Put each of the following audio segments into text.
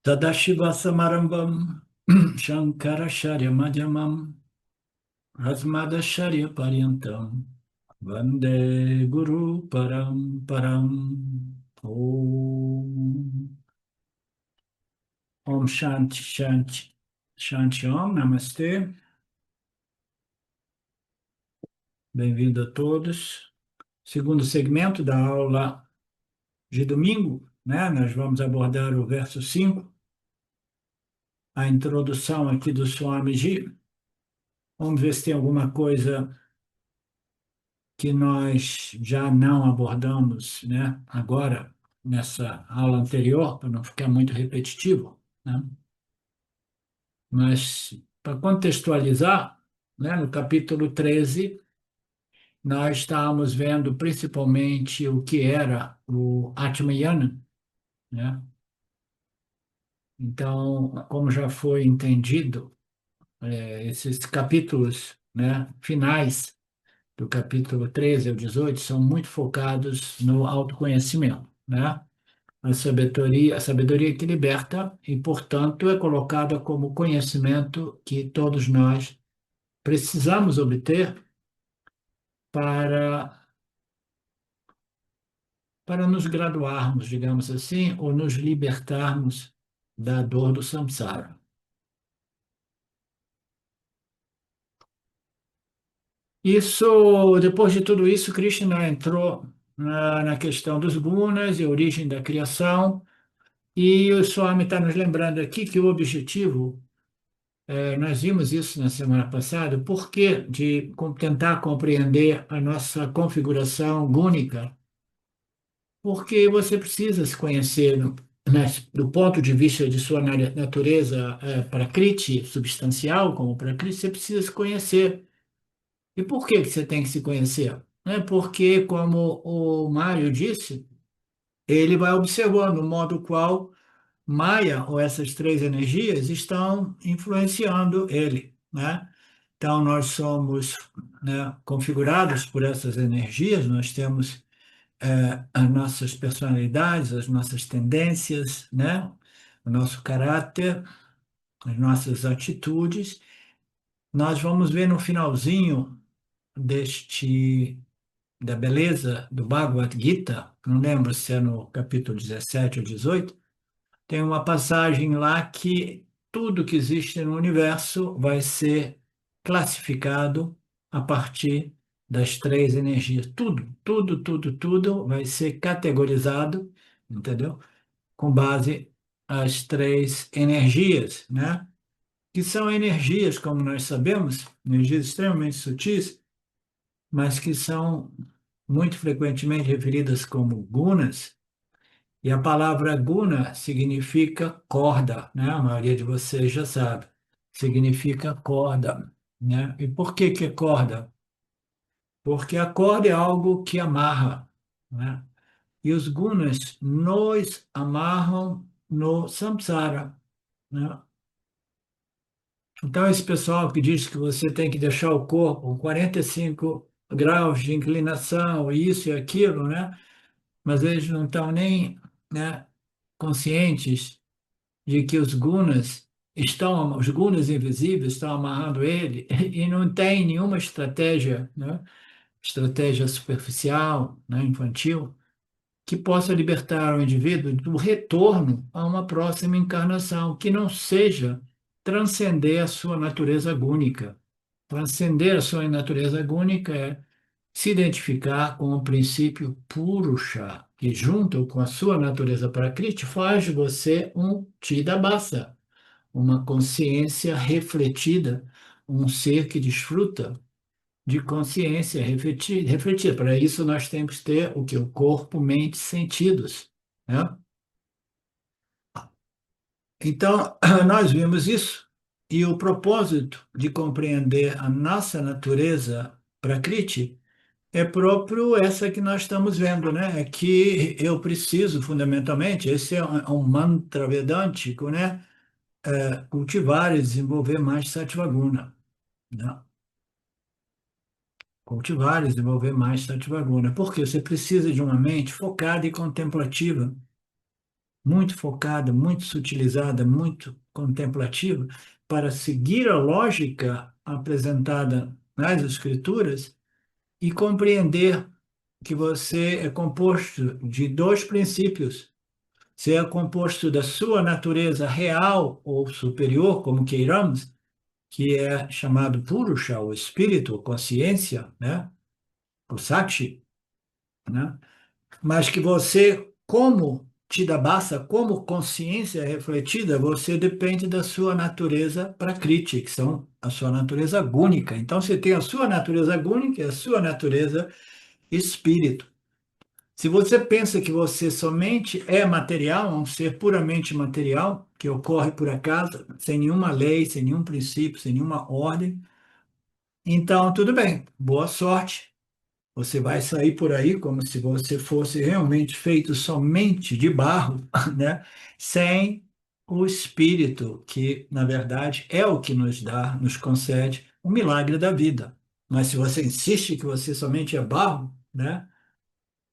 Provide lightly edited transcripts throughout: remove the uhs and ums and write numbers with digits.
Sadashivasamarambam Shankaracharya Madhyamam Rasmadacharya Paryantam Vande Guru Paramparam Om Om Shanti Shanti Shanti Om Namastê. Bem-vindo a todos. Segundo segmento da aula de domingo, né? Nós vamos abordar o verso 5, a introdução aqui do Swamiji. Vamos ver se tem alguma coisa que nós já não abordamos, né, agora, nessa aula anterior, para não ficar muito repetitivo, né? Mas, para contextualizar, né, no capítulo 13, nós estávamos vendo principalmente o que era o Atmayana, né? Então, como já foi entendido, esses capítulos, né, finais do capítulo 13 ao 18 são muito focados no autoconhecimento, né? A sabedoria que liberta e, portanto, é colocada como conhecimento que todos nós precisamos obter para, para nos graduarmos, digamos assim, ou nos libertarmos da dor do samsara. Isso, depois de tudo isso, Krishna entrou na questão dos gunas e a origem da criação, e o Swami está nos lembrando aqui que o objetivo, nós vimos isso na semana passada, o porquê de tentar compreender a nossa configuração gúnica, porque você precisa se conhecer né, do ponto de vista de sua natureza prakriti, substancial, como prakriti, você precisa se conhecer. E por que que você tem que se conhecer? Porque, como o Mário disse, ele vai observando o modo qual Maya, ou essas três energias, estão influenciando ele, né? Então, nós somos, né, configurados por essas energias, nós temos as nossas personalidades, as nossas tendências, né? O nosso caráter, as nossas atitudes. Nós vamos ver no finalzinho da beleza do Bhagavad Gita, não lembro se é no capítulo 17 ou 18. Tem uma passagem lá que tudo que existe no universo vai ser classificado a partir das três energias. Tudo, tudo, tudo, tudo vai ser categorizado, entendeu? Com base as três energias, né? Que são energias, como nós sabemos, energias extremamente sutis, mas que são muito frequentemente referidas como gunas. E a palavra guna significa corda, né? A maioria de vocês já sabe. Significa corda, né? E por que que é corda? Porque a corda é algo que amarra, né? E os gunas nos amarram no samsara, né? Então, esse pessoal que diz que você tem que deixar o corpo com 45 graus de inclinação, isso e aquilo, né? Mas eles não estão nem, né, conscientes de que os gunas invisíveis estão amarrando ele e não tem nenhuma estratégia, né, estratégia superficial, né, infantil, que possa libertar o indivíduo do retorno a uma próxima encarnação, que não seja transcender a sua natureza gúnica. Transcender a sua natureza gúnica é se identificar com o princípio Purusha, que junto com a sua natureza Prakriti faz de você um Chidabhasa, uma consciência refletida, um ser que desfruta de consciência refletida. Para isso, nós temos que ter o que? O corpo, mente, sentidos, né? Então, nós vimos isso, e o propósito de compreender a nossa natureza Prakriti é próprio essa que nós estamos vendo, né? É que eu preciso, fundamentalmente, esse é um mantra vedântico, né? Cultivar e desenvolver mais Sattvaguna, né? Cultivar e desenvolver mais Sattvaguna. Porque você precisa de uma mente focada e contemplativa muito focada, muito sutilizada, muito contemplativa, para seguir a lógica apresentada nas Escrituras e compreender que você é composto de dois princípios. Você é composto da sua natureza real ou superior, como queiramos, que é chamado Purusha, o espírito, consciência, né? O Sakshi, né? Mas que você, como Chidabhasa, como consciência refletida, você depende da sua natureza Prakriti, que são a sua natureza gúnica. Então, você tem a sua natureza gúnica e a sua natureza espírito. Se você pensa que você somente é material, um ser puramente material, que ocorre por acaso, sem nenhuma lei, sem nenhum princípio, sem nenhuma ordem, então tudo bem, boa sorte. Você vai sair por aí como se você fosse realmente feito somente de barro, né? Sem o espírito, que na verdade é o que nos dá, nos concede o milagre da vida. Mas se você insiste que você somente é barro, né?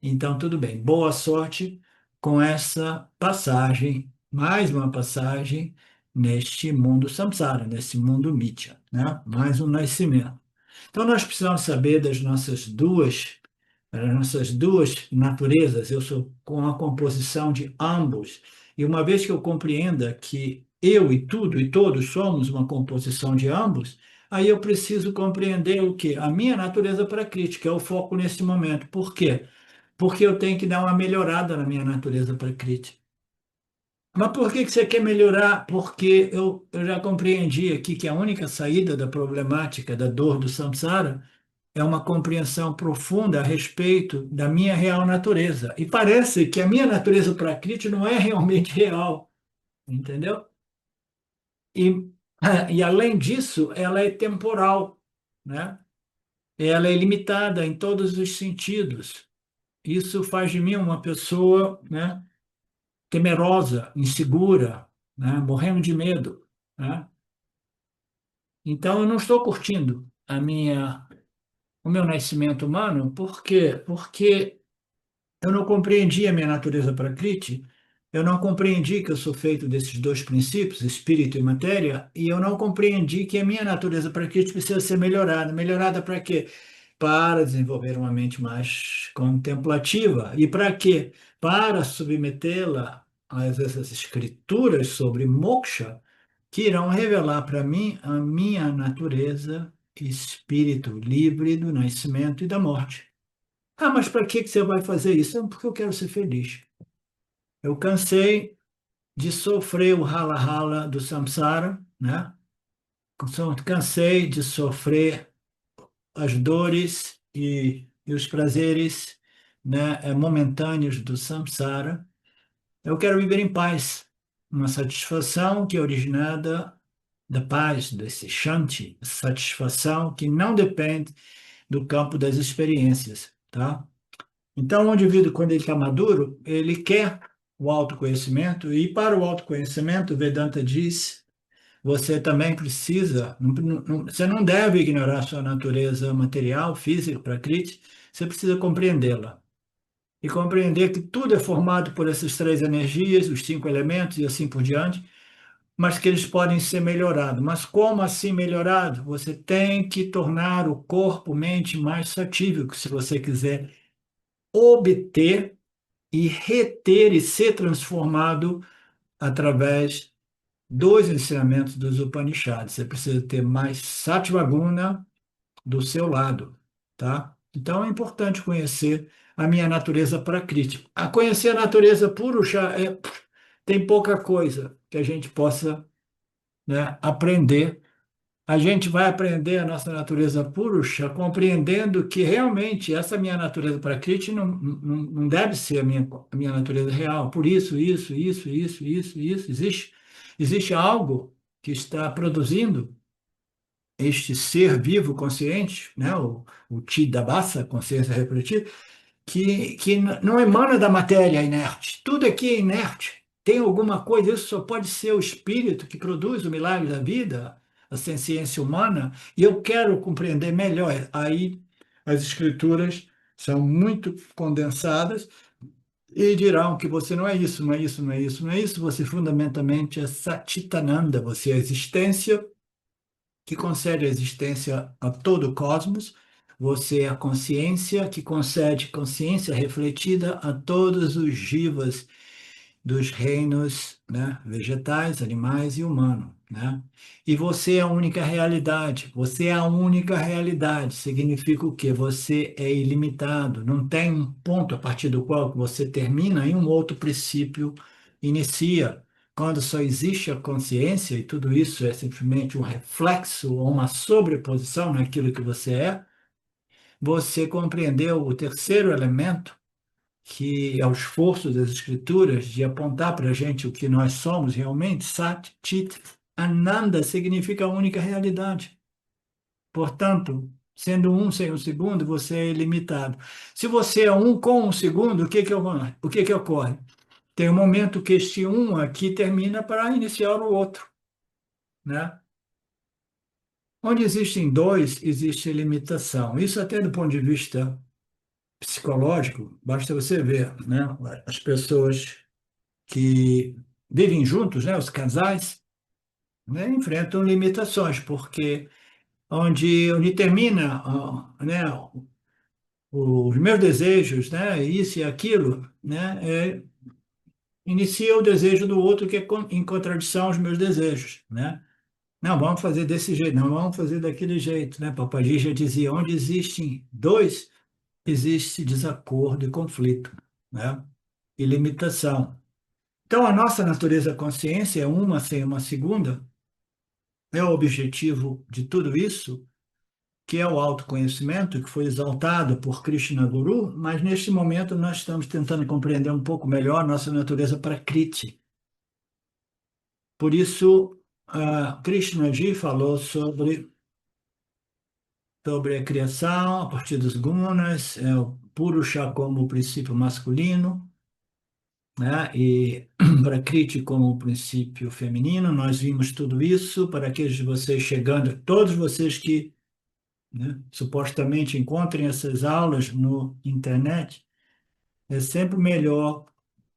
Então, tudo bem. Boa sorte com essa passagem, mais uma passagem neste mundo samsara, nesse mundo mithya, né? Mais um nascimento. Então, nós precisamos saber das nossas duas naturezas. Eu sou com a composição de ambos. E uma vez que eu compreenda que eu e tudo e todos somos uma composição de ambos, aí eu preciso compreender o quê? A minha natureza para crítica, é o foco nesse momento. Por quê? Porque eu tenho que dar uma melhorada na minha natureza para crítica. Mas por que que você quer melhorar? Porque eu já compreendi aqui que a única saída da problemática da dor do samsara é uma compreensão profunda a respeito da minha real natureza. E parece que a minha natureza prakriti não é realmente real, entendeu? E, e além disso, ela é temporal, né? Ela é limitada em todos os sentidos. Isso faz de mim uma pessoa, né, temerosa, insegura, né, morrendo de medo, né? Então, eu não estou curtindo o meu nascimento humano, por quê? Porque eu não compreendi a minha natureza prakriti, eu não compreendi que eu sou feito desses dois princípios, espírito e matéria, e eu não compreendi que a minha natureza prakriti precisa ser melhorada. Melhorada para quê? Para desenvolver uma mente mais contemplativa. E para quê? Para submetê-la a essas escrituras sobre moksha, que irão revelar para mim a minha natureza espírito livre do nascimento e da morte. Ah, mas para que que você vai fazer isso? "Não, porque eu quero ser feliz. Eu cansei de sofrer o rala-rala do samsara, né? Cansei de sofrer as dores e os prazeres, né, momentâneos do samsara. Eu quero viver em paz, uma satisfação que é originada da paz, desse shanti, satisfação que não depende do campo das experiências, tá? Então, o indivíduo, quando ele está maduro, ele quer o autoconhecimento, e para o autoconhecimento, o Vedanta diz, você também precisa, você não deve ignorar a sua natureza material, física, prakriti, você precisa compreendê-la. E compreender que tudo é formado por essas três energias, os cinco elementos e assim por diante, mas que eles podem ser melhorados. Mas como assim melhorado? Você tem que tornar o corpo, mente mais satívico, se você quiser obter e reter e ser transformado através dos ensinamentos dos Upanishads. Você precisa ter mais Sattva Guna do seu lado, tá? Então é importante conhecer a minha natureza prakriti. A conhecer a natureza Purusha tem pouca coisa que a gente possa, né, aprender. A gente vai aprender a nossa natureza Purusha compreendendo que realmente essa minha natureza Prakriti não deve ser a minha natureza real. Por isso. Existe algo que está produzindo este ser vivo consciente, né? O Chidabhasa, consciência refletida, que não emana da matéria inerte. Tudo aqui é inerte. Tem alguma coisa, isso só pode ser o espírito que produz o milagre da vida, a ciência humana, e eu quero compreender melhor. Aí as escrituras são muito condensadas e dirão que você não é isso, não é isso, não é isso, não é isso. Você fundamentalmente é Satchitananda, você é a existência que concede a existência a todo o cosmos. Você é a consciência que concede consciência refletida a todos os jivas dos reinos, né, vegetais, animais e humano, né? E você é a única realidade. Você é a única realidade. Significa o quê? Você é ilimitado. Não tem um ponto a partir do qual você termina e um outro princípio inicia. Quando só existe a consciência e tudo isso é simplesmente um reflexo ou uma sobreposição naquilo que você compreendeu o terceiro elemento, que é o esforço das escrituras de apontar para a gente o que nós somos realmente. Sat, Chit, Ananda significa a única realidade. Portanto, sendo um sem o segundo, você é ilimitado. Se você é um com o segundo, o que que ocorre? Tem um momento que este um aqui termina para iniciar o outro, né? Onde existem dois, existe limitação. Isso até do ponto de vista psicológico, basta você ver, né? As pessoas que vivem juntos, né, os casais, né, enfrentam limitações, porque onde termina, né, os meus desejos, né, isso e aquilo, né, inicia o desejo do outro que é em contradição aos meus desejos, né? Não, vamos fazer desse jeito, não vamos fazer daquele jeito, né? Papai já dizia, onde existem dois, existe desacordo e conflito, né? E limitação. Então, a nossa natureza consciência é uma sem uma segunda, é o objetivo de tudo isso, que é o autoconhecimento, que foi exaltado por Krishna Guru, mas neste momento nós estamos tentando compreender um pouco melhor nossa natureza prakriti. Por isso, Krishna Ji falou sobre a criação a partir dos gunas, o Purusha como o princípio masculino, né? E Prakriti como o princípio feminino. Nós vimos tudo isso para aqueles de vocês chegando, todos vocês que, né, supostamente encontrem essas aulas no internet. É sempre melhor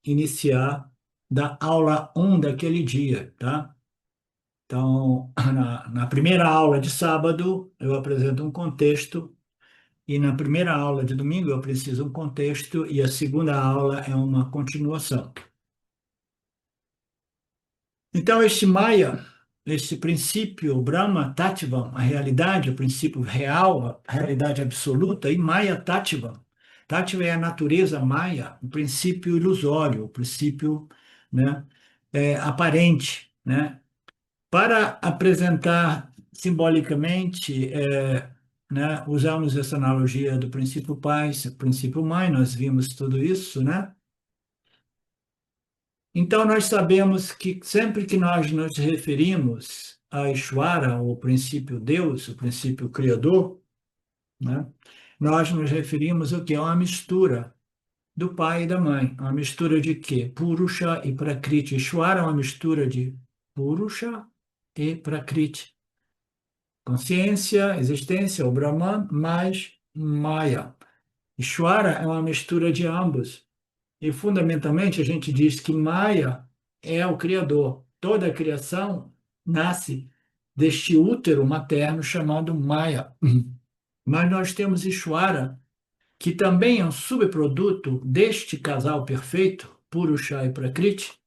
iniciar da aula um daquele dia, tá? Então, na primeira aula de sábado, eu apresento um contexto, e na primeira aula de domingo eu preciso um contexto, e a segunda aula é uma continuação. Então, este Maya, este princípio Brahma Tattvam, a realidade, o princípio real, a realidade absoluta, e Maya Tattvam. Tattva é a natureza Maya, o princípio ilusório, o princípio, né, aparente, né? Para apresentar simbolicamente, né, usamos essa analogia do princípio pai, princípio mãe, nós vimos tudo isso, né? Então, nós sabemos que sempre que nós nos referimos a Ishvara, o princípio Deus, o princípio Criador, né, nós nos referimos ao que é uma mistura do pai e da mãe. Uma mistura de quê? Purusha e Prakriti. Ishvara é uma mistura de Purusha e Prakriti. Consciência, existência, o Brahman, mais Maya. Ishvara é uma mistura de ambos. E, fundamentalmente, a gente diz que Maya é o Criador. Toda a criação nasce deste útero materno chamado Maya. Mas nós temos Ishvara, que também é um subproduto deste casal perfeito, Purusha e Prakriti.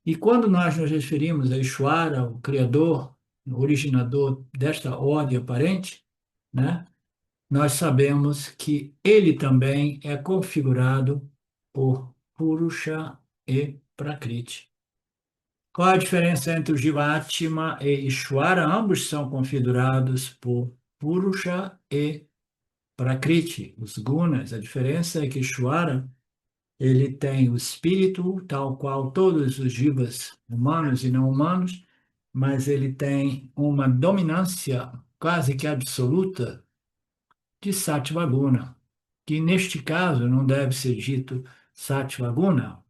E quando nós nos referimos a Ishvara, o Criador, o originador desta ordem aparente, né? Nós sabemos que ele também é configurado por Purusha e Prakriti. Qual a diferença entre o Jivatma e Ishvara? Ambos são configurados por Purusha e Prakriti, os gunas. A diferença é que Ishvara, ele tem o espírito, tal qual todos os jivas humanos e não humanos, mas ele tem uma dominância quase que absoluta de Sattva Guna, que neste caso não deve ser dito Sattva Guna,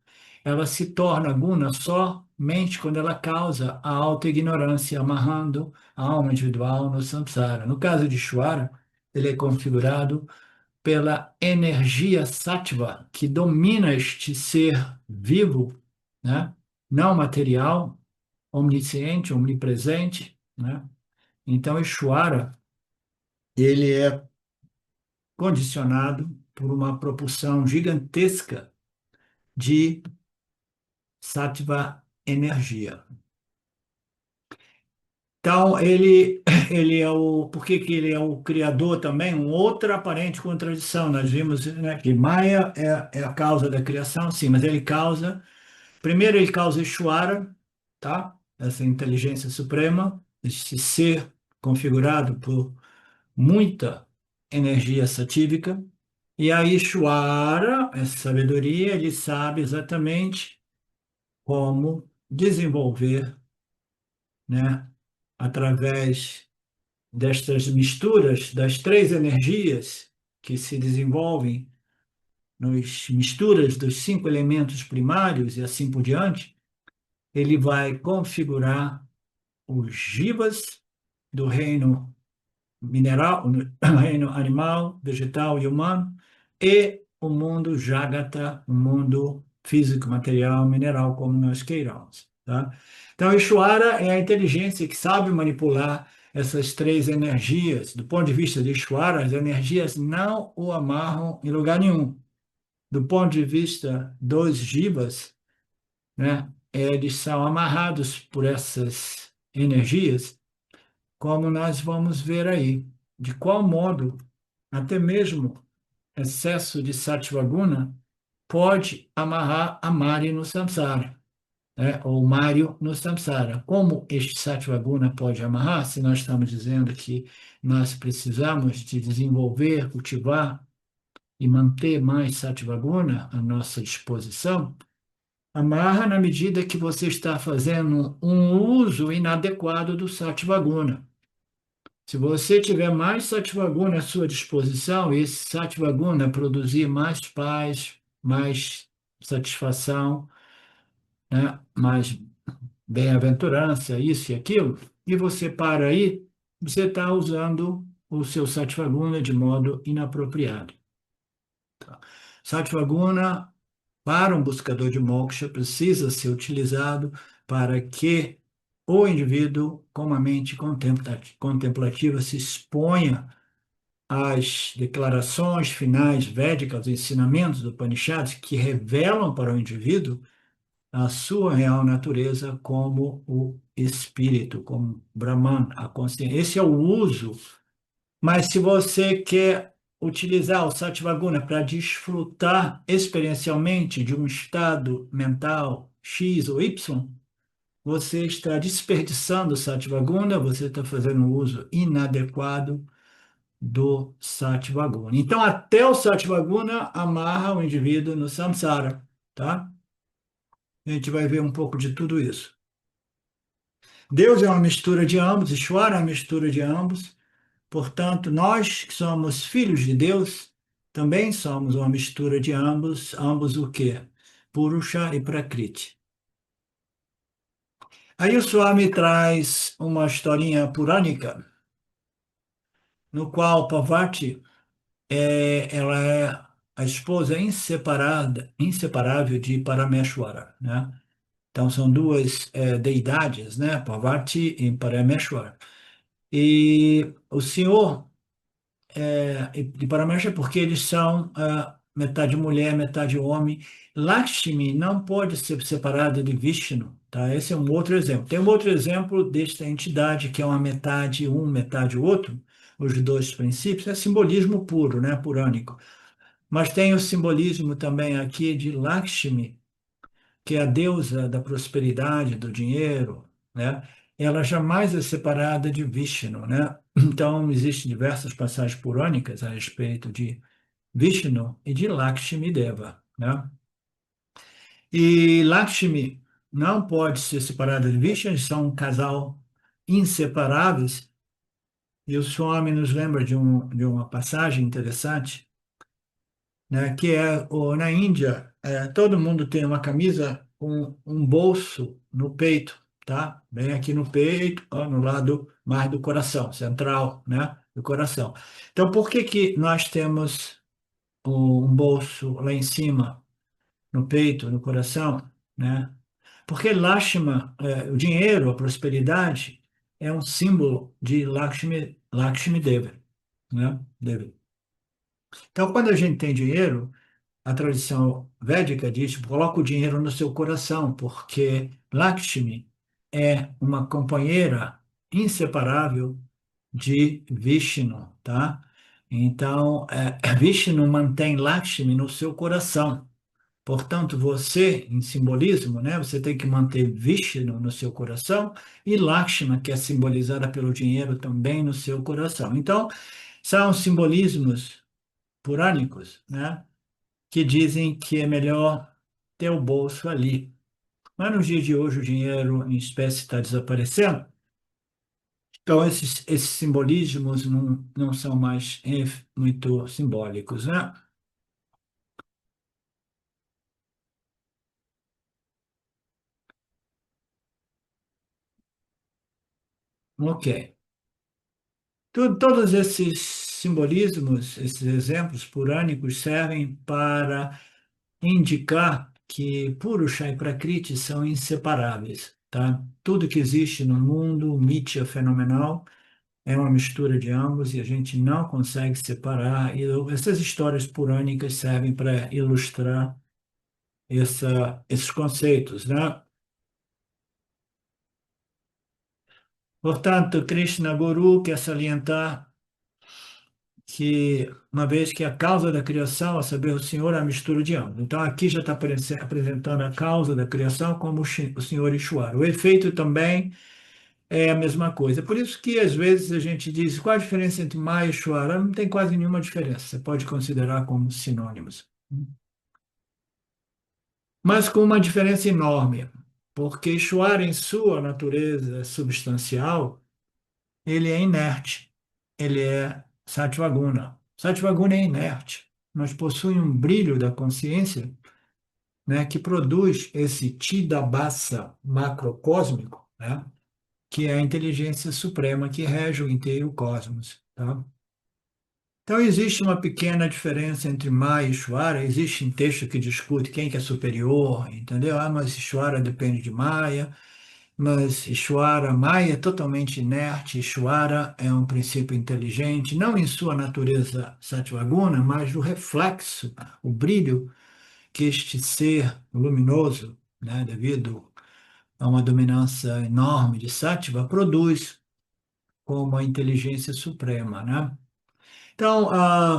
ela se torna guna somente quando ela causa a alta ignorância, amarrando a alma individual no samsara. No caso de Shvara, ele é configurado pela energia sattva que domina este ser vivo, né? Não material, onisciente, omnipresente, né? Então, Ishvara, ele é condicionado por uma propulsão gigantesca de sattva energia. Então, ele é o. Por que que ele é o criador também? Uma outra aparente contradição. Nós vimos, né, que Maya é a causa da criação, sim, mas ele causa. Primeiro, ele causa Ishvara, tá? Essa inteligência suprema, esse ser configurado por muita energia satívica. E a Ishvara, essa sabedoria, ele sabe exatamente como desenvolver, né, através destas misturas das três energias que se desenvolvem nas misturas dos cinco elementos primários e assim por diante, ele vai configurar os jivas do reino mineral, o reino animal, vegetal e humano, e o mundo Jagata, o mundo físico, material, mineral, como nós queiramos, tá? Então, Ishvara é a inteligência que sabe manipular essas três energias. Do ponto de vista de Ishvara, as energias não o amarram em lugar nenhum. Do ponto de vista dos jivas, né, eles são amarrados por essas energias, como nós vamos ver aí. De qual modo, até mesmo excesso de Sattvaguna pode amarrar a Mari no samsara, né? Ou Mário no samsara. Como este Sattvaguna pode amarrar, se nós estamos dizendo que nós precisamos de desenvolver, cultivar e manter mais Sattvaguna à nossa disposição, amarra na medida que você está fazendo um uso inadequado do Sattvaguna. Se você tiver mais Sattvaguna à sua disposição, e esse Sattvaguna produzir mais paz, mais satisfação, né? Mais bem-aventurança, isso e aquilo, e você para aí, você está usando o seu Sattvaguna de modo inapropriado. Sattvaguna, para um buscador de moksha, precisa ser utilizado para que o indivíduo, com a mente contemplativa, se exponha às declarações finais védicas, os ensinamentos do Upanishads, que revelam para o indivíduo a sua real natureza como o espírito, como Brahman, a consciência. Esse é o uso. Mas se você quer utilizar o Sattvaguna para desfrutar experiencialmente de um estado mental X ou Y, você está desperdiçando o Sattvaguna, você está fazendo um uso inadequado do Sattvaguna. Então, até o Sattvaguna amarra o indivíduo no samsara, tá? A gente vai ver um pouco de tudo isso. Deus é uma mistura de ambos, Ishvara é uma mistura de ambos. Portanto, nós que somos filhos de Deus, também somos uma mistura de ambos. Ambos o quê? Purusha e Prakriti. Aí o Swami traz uma historinha purânica, no qual Parvati ela é a esposa inseparável de Parameshwara, né? Então são duas deidades, né? Parvati e Parameshwara. E o Senhor de Paramesha porque eles são metade mulher, metade homem. Lakshmi não pode ser separada de Vishnu, tá? Esse é um outro exemplo. Tem um outro exemplo desta entidade que é uma metade um, metade outro, os dois princípios, é simbolismo puro, né? Purânico. Mas tem o simbolismo também aqui de Lakshmi, que é a deusa da prosperidade, do dinheiro, né? Ela jamais é separada de Vishnu, né? Então, existem diversas passagens purânicas a respeito de Vishnu e de Lakshmi Deva, né? E Lakshmi não pode ser separada de Vishnu, eles são um casal inseparáveis. E o Swami nos lembra de uma passagem interessante, né, que na Índia, todo mundo tem uma camisa com um bolso no peito, tá? Bem aqui no peito, ó, no lado mais do coração, central, né, do coração. Então, por que que nós temos um bolso lá em cima, no peito, no coração, né? Porque Lakshma, o dinheiro, a prosperidade, é um símbolo de Lakshmi Deva, né? Deva. Então, quando a gente tem dinheiro, a tradição védica diz, coloca o dinheiro no seu coração, porque Lakshmi é uma companheira inseparável de Vishnu, tá? Então, Vishnu mantém Lakshmi no seu coração. Portanto, você, em simbolismo, né, você tem que manter Vishnu no seu coração e Lakshmi, que é simbolizada pelo dinheiro, também no seu coração. Então, são simbolismos purânicos, né, que dizem que é melhor ter o bolso ali. Mas nos dias de hoje o dinheiro em espécie está desaparecendo, então esses simbolismos não são mais muito simbólicos, né? Ok. Todos esses simbolismos, esses exemplos purânicos servem para indicar que Purusha e Prakriti são inseparáveis, tá? Tudo que existe no mundo, mítia fenomenal, é uma mistura de ambos e a gente não consegue separar. E essas histórias purânicas servem para ilustrar esses conceitos, né? Portanto, Krishna Guru quer salientar que, uma vez que a causa da criação, a saber, o Senhor, é a mistura de ambos. Então, aqui já está apresentando a causa da criação como o Senhor Ishwara. O efeito também é a mesma coisa. Por isso que, às vezes, a gente diz, qual a diferença entre Maya e Ishwara? Não tem quase nenhuma diferença. Você pode considerar como sinônimos. Mas com uma diferença enorme, porque Ishwara, em sua natureza substancial, ele é inerte. Ele é Satvaguna. Satvaguna é inerte, mas possui um brilho da consciência, né, que produz esse Chidabhasa macrocósmico, né, que é a inteligência suprema que rege o inteiro cosmos. Tá? Então, existe uma pequena diferença entre Maya e Ishvara. Existe um texto que discute quem que é superior, entendeu? Ah, mas Ishvara depende de Maya, mas Ishvara, Maya é totalmente inerte. Ishvara é um princípio inteligente, não em sua natureza satvaguna, mas do reflexo, o brilho que este ser luminoso, né, devido a uma dominância enorme de sattva, produz como a inteligência suprema, né? Então,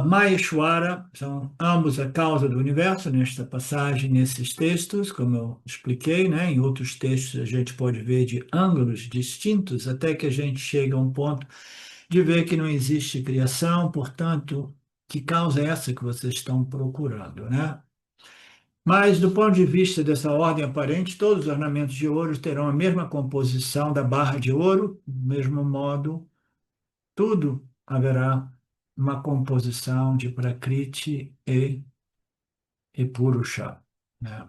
Maheshwara são ambos a causa do universo, nesta passagem, nesses textos, como eu expliquei, né? Em outros textos a gente pode ver de ângulos distintos, até que a gente chega a um ponto de ver que não existe criação, portanto, que causa é essa que vocês estão procurando, né? Mas, do ponto de vista dessa ordem aparente, todos os ornamentos de ouro terão a mesma composição da barra de ouro, do mesmo modo tudo haverá uma composição de Prakriti e Purusha, né?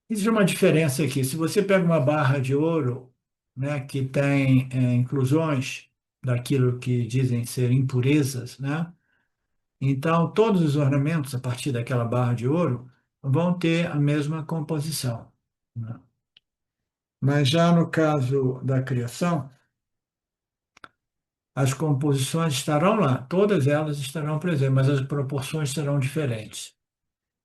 Existe uma diferença aqui. Se você pega uma barra de ouro, né, que tem inclusões daquilo que dizem ser impurezas, né? Então, todos os ornamentos a partir daquela barra de ouro vão ter a mesma composição, né? Mas já no caso da criação, as composições estarão lá, todas elas estarão presentes, mas as proporções serão diferentes.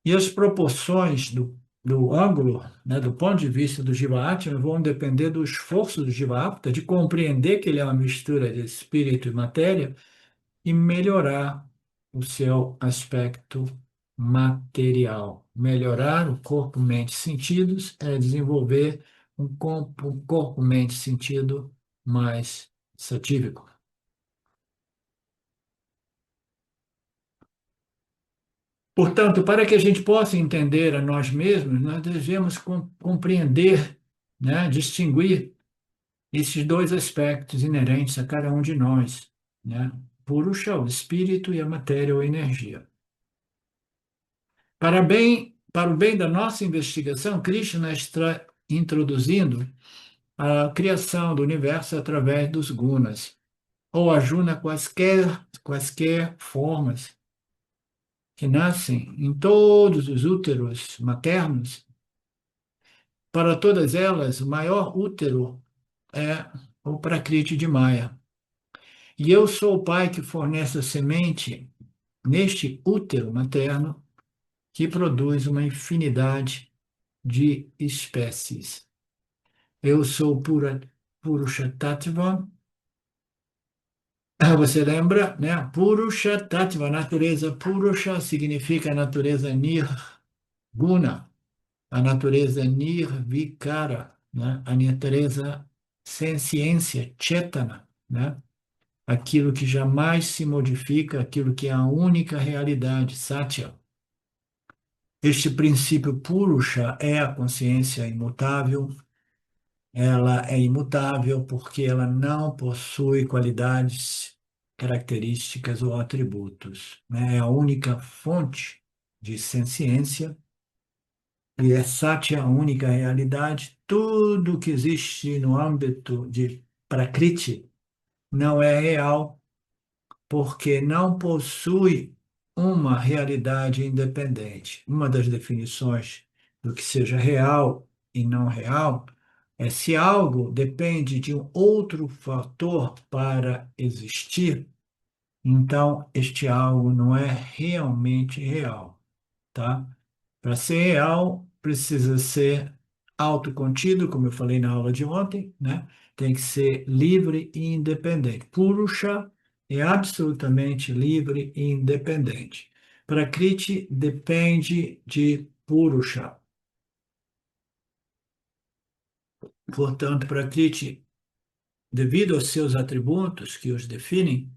E as proporções do ângulo, né, do ponto de vista do Jiva-Atma, vão depender do esforço do Jiva-Apta de compreender que ele é uma mistura de espírito e matéria e melhorar o seu aspecto material. Melhorar o corpo, mente, sentidos é desenvolver um corpo, mente, sentido mais satívico. Portanto, para que a gente possa entender a nós mesmos, nós devemos compreender, né, distinguir esses dois aspectos inerentes a cada um de nós, né? Purusha, o espírito, e a matéria ou energia. Para o bem da nossa investigação, Krishna está introduzindo a criação do universo através dos gunas, ou Arjuna quaisquer formas que nascem em todos os úteros maternos, para todas elas, o maior útero é o Prakriti de Maia. E eu sou o pai que fornece a semente neste útero materno que produz uma infinidade de espécies. Eu sou Purusha Tattva. Você lembra, né? Purusha Tattva, natureza Purusha significa a natureza Nirguna, a natureza Nirvikara, né? A natureza sem ciência, Chetana, né? Aquilo que jamais se modifica, aquilo que é a única realidade, Satya. Este princípio Purusha é a consciência imutável. Ela é imutável porque ela não possui qualidades, características ou atributos, né? É a única fonte de senciência e é Satya a única realidade. Tudo que existe no âmbito de Prakriti não é real porque não possui uma realidade independente. Uma das definições do que seja real e não real é se algo depende de um outro fator para existir, então este algo não é realmente real, tá? Para ser real, precisa ser autocontido, como eu falei na aula de ontem, né? Tem que ser livre e independente. Purusha é absolutamente livre e independente. Prakriti depende de Purusha. Portanto, Prakriti, devido aos seus atributos que os definem,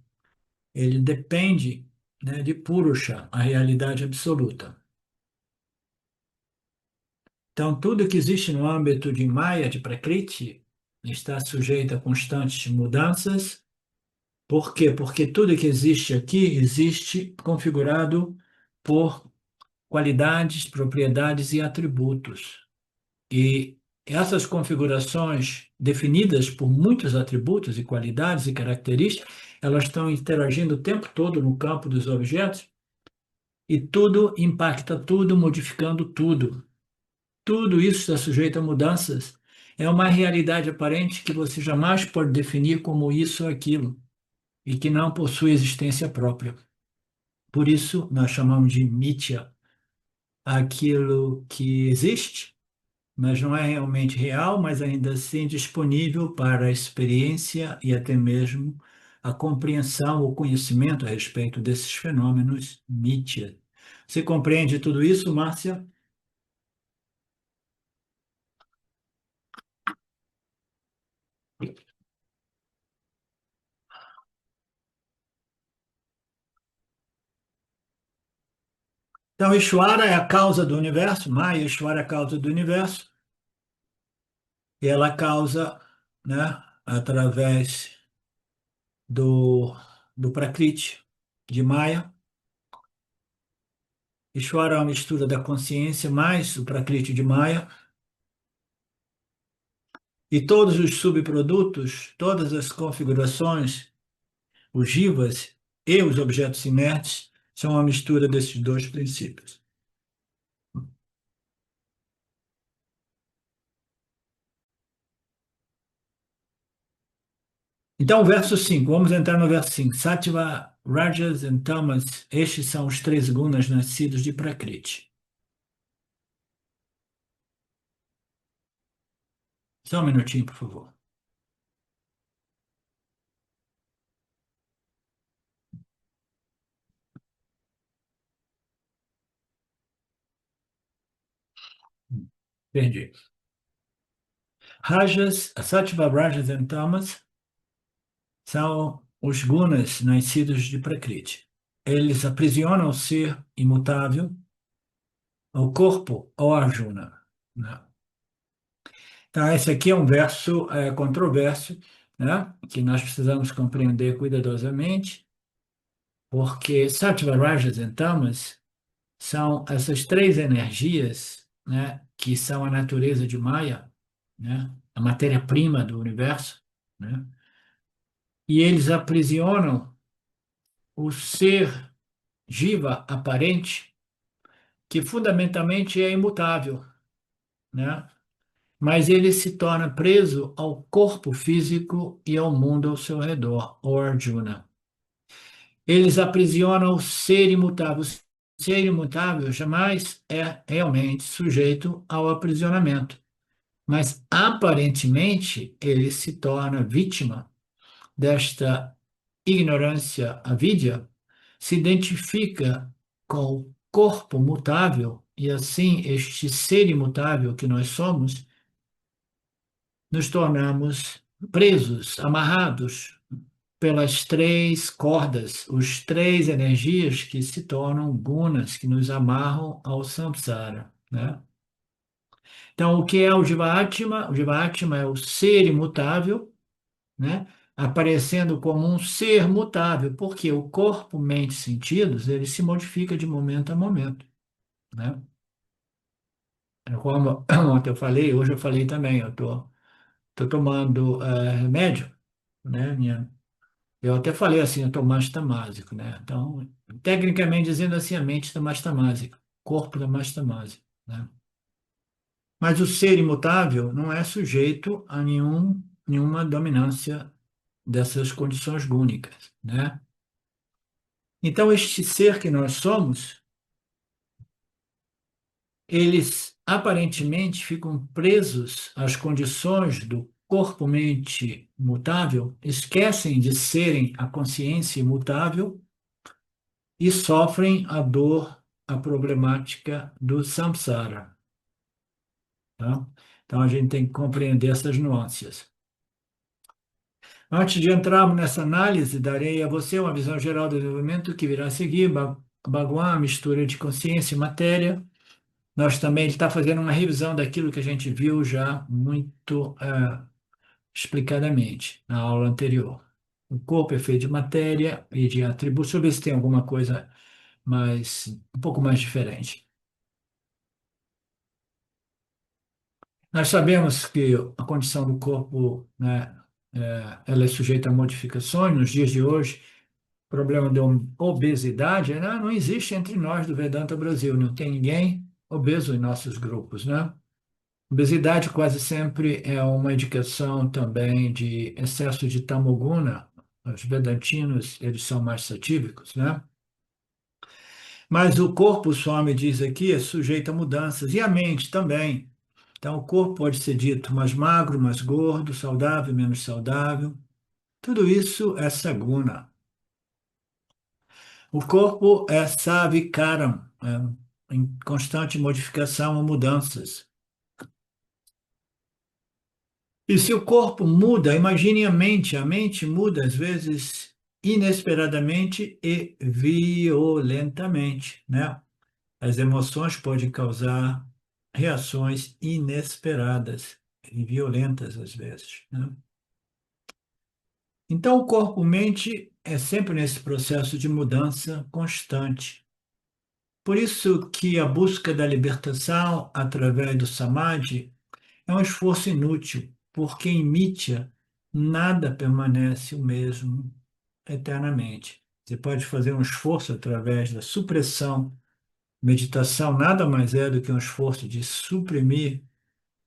ele depende, né, de Purusha, a realidade absoluta. Então, tudo que existe no âmbito de Maya, de Prakriti, está sujeito a constantes mudanças. Por quê? Porque tudo que existe aqui existe configurado por qualidades, propriedades e atributos. E essas configurações, definidas por muitos atributos e qualidades e características, elas estão interagindo o tempo todo no campo dos objetos e tudo impacta tudo, modificando tudo. Tudo isso está sujeito a mudanças. É uma realidade aparente que você jamais pode definir como isso ou aquilo e que não possui existência própria. Por isso, nós chamamos de mithya aquilo que existe, mas não é realmente real, mas ainda assim disponível para a experiência e até mesmo a compreensão ou conhecimento a respeito desses fenômenos mithya. Você compreende tudo isso, Márcia? Então, Ishvara é a causa do universo, Maya, Ishvara é a causa do universo, e ela causa, né, através do, do Prakriti, de Maya. Ishvara é uma mistura da consciência mais o Prakriti de Maya, e todos os subprodutos, todas as configurações, os jivas e os objetos inertes, são uma mistura desses dois princípios. Então, o verso 5, vamos entrar no verso 5. Sattva, Rajas e Tamas, estes são os três gunas nascidos de Prakriti. Só um minutinho, por favor. Perdi. Rajas, Sattva, Rajas e Tamas são os gunas nascidos de Prakriti. Eles aprisionam o ser imutável, o corpo ou Arjuna, né? Então, esse aqui é um verso controverso, né? Que nós precisamos compreender cuidadosamente, porque Sattva, Rajas e Tamas são essas três energias, né, que são a natureza de Maya, né, a matéria-prima do universo, né, e eles aprisionam o ser jiva aparente, que fundamentalmente é imutável, né? Mas ele se torna preso ao corpo físico e ao mundo ao seu redor, o Arjuna. Eles aprisionam o ser imutável. O ser imutável jamais é realmente sujeito ao aprisionamento, mas aparentemente ele se torna vítima desta ignorância avidya, se identifica com o corpo mutável e assim este ser imutável que nós somos, nos tornamos presos, amarrados pelas três cordas, os três energias que se tornam gunas, que nos amarram ao samsara, né? Então, o que é o Jivatma? O Jivatma é o ser imutável, né? Aparecendo como um ser mutável, porque o corpo, mente e sentidos, ele se modifica de momento a momento, né? Como ontem eu falei, hoje eu falei também, eu tô tomando remédio, né? Eu até falei assim, eu estou mais tamásico, né? Então, tecnicamente dizendo assim, a mente está mais tamásica, o corpo está mais tamásico, né? Mas o ser imutável não é sujeito a nenhuma dominância dessas condições gúnicas, né? Então, este ser que nós somos, eles aparentemente ficam presos às condições do corpo-mente mutável, esquecem de serem a consciência imutável e sofrem a dor, a problemática do samsara, tá? Então a gente tem que compreender essas nuances. Antes de entrarmos nessa análise, darei a você uma visão geral do desenvolvimento que virá a seguir, Bhagwan, mistura de consciência e matéria. Nós também, ele está fazendo uma revisão daquilo que a gente viu já muito explicadamente na aula anterior. O corpo é feito de matéria e de atributos. Deixa eu ver se tem alguma coisa um pouco mais diferente. Nós sabemos que a condição do corpo, né, ela é sujeita a modificações nos dias de hoje. O problema da obesidade, né, não existe entre nós do Vedanta Brasil, não tem ninguém obeso em nossos grupos, né? Obesidade quase sempre é uma indicação também de excesso de tamoguna. Os vedantinos, eles são mais satívicos, né? Mas o corpo, o Swami diz aqui, é sujeito a mudanças, e a mente também. Então, o corpo pode ser dito mais magro, mais gordo, saudável, menos saudável. Tudo isso é saguna. O corpo é savikaram, em constante modificação ou mudanças. E se o corpo muda, imagine a mente muda às vezes inesperadamente e violentamente, né? As emoções podem causar reações inesperadas e violentas às vezes, né? Então, o corpo-mente é sempre nesse processo de mudança constante. Por isso que a busca da libertação através do samadhi é um esforço inútil, porque em Mitya nada permanece o mesmo eternamente. Você pode fazer um esforço através da supressão. Meditação nada mais é do que um esforço de suprimir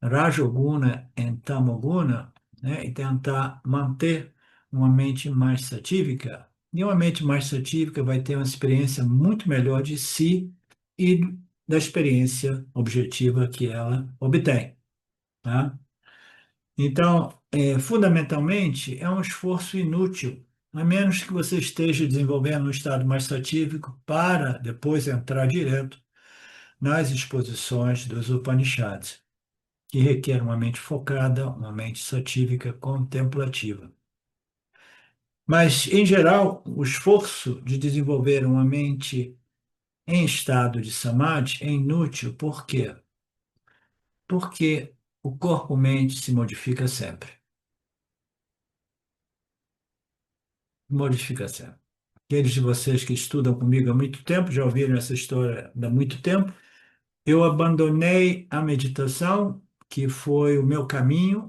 Rajoguna e Tamoguna, né, e tentar manter uma mente mais satívica. E uma mente mais satívica vai ter uma experiência muito melhor de si e da experiência objetiva que ela obtém, tá? Então, fundamentalmente, é um esforço inútil, a menos que você esteja desenvolvendo um estado mais satívico para depois entrar direto nas exposições dos Upanishads, que requer uma mente focada, uma mente satívica contemplativa. Mas, em geral, o esforço de desenvolver uma mente em estado de samadhi é inútil. Por quê? Porque o corpo-mente se modifica sempre. Modifica sempre. Aqueles de vocês que estudam comigo há muito tempo já ouviram essa história há muito tempo. Eu abandonei a meditação, que foi o meu caminho,